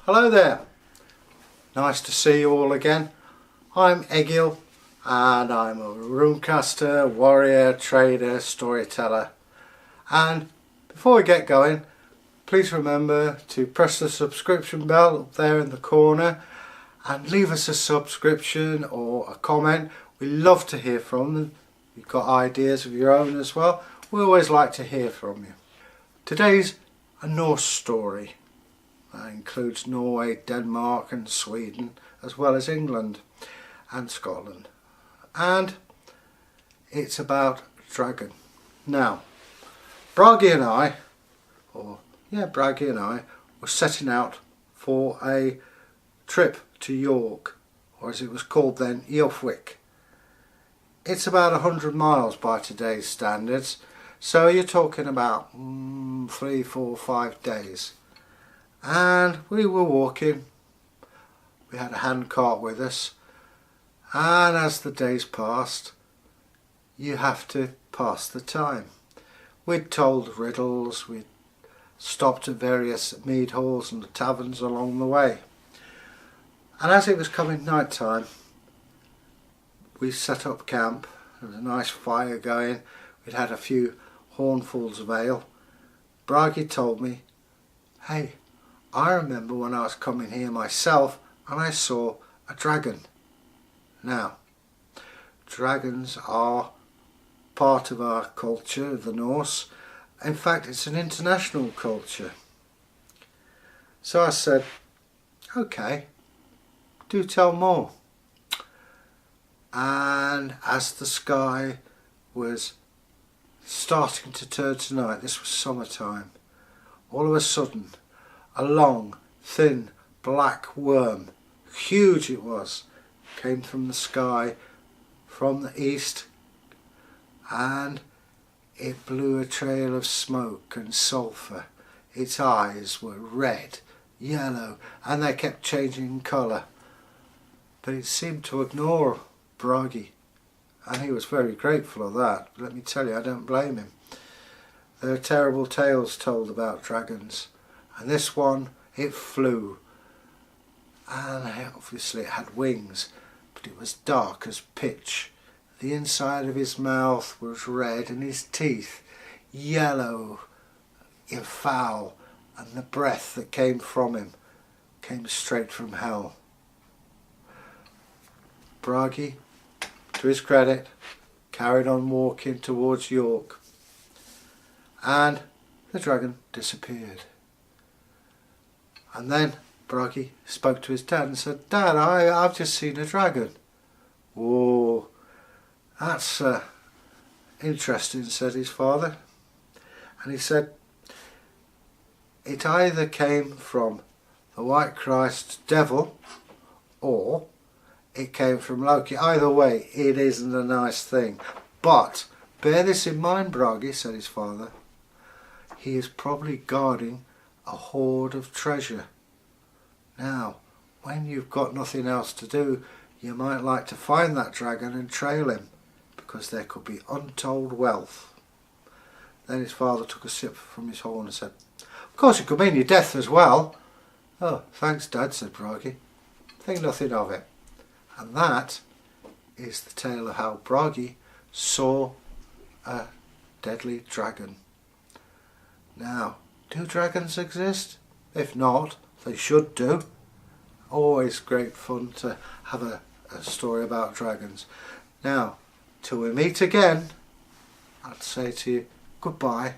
Hello there, nice to see you all again. I'm Egil and I'm a runecaster, warrior, trader, storyteller, and before we get going, please remember to press the subscription bell up there in the corner and leave us a subscription or a comment. We love to hear from them. If you've got ideas of your own as well, we always like to hear from you. Today's a Norse story. That includes Norway, Denmark and Sweden, as well as England and Scotland. And it's about a dragon. Now, Bragi and I were setting out for a trip to York, or as it was called then, York. It's about 100 miles by today's standards, so you're talking about 3, 4, 5 days. And we were walking, we had a hand cart with us, and as the days passed, you have to pass the time. We'd told riddles, we'd stopped at various mead halls and taverns along the way. And as it was coming night time, we set up camp. There was a nice fire going, we'd had a few hornfuls of ale. Bragi told me, "Hey, I remember when I was coming here myself and I saw a dragon." Now, dragons are part of our culture, the Norse. In fact, it's an international culture. So I said, "Okay, do tell more." And as the sky was starting to turn to night, this was summertime, all of a sudden a long, thin, black worm, huge it was, came from the sky from the east, and it blew a trail of smoke and sulphur. Its eyes were red, yellow, and they kept changing colour. But it seemed to ignore Bragi, and he was very grateful of that. Let me tell you, I don't blame him. There are terrible tales told about dragons, and this one, it flew, and obviously it had wings, but it was dark as pitch. The inside of his mouth was red and his teeth yellow and foul, and the breath that came from him came straight from hell. Bragi, to his credit, carried on walking towards York, and the dragon disappeared. And then Bragi spoke to his dad and said, "Dad, I've just seen a dragon." "Whoa, that's interesting," said his father. And he said, "It either came from the White Christ devil or it came from Loki. Either way, it isn't a nice thing. But bear this in mind, Bragi," said his father. "He is probably guarding a hoard of treasure. Now, when you've got nothing else to do, you might like to find that dragon and trail him, because there could be untold wealth." Then his father took a sip from his horn and said, "Of course it could mean your death as well." "Oh, thanks, Dad," said Bragi. "Think nothing of it." And that is the tale of how Bragi saw a deadly dragon. Now, do dragons exist? If not, they should do. Always great fun to have a story about dragons. Now, till we meet again, I'd say to you goodbye.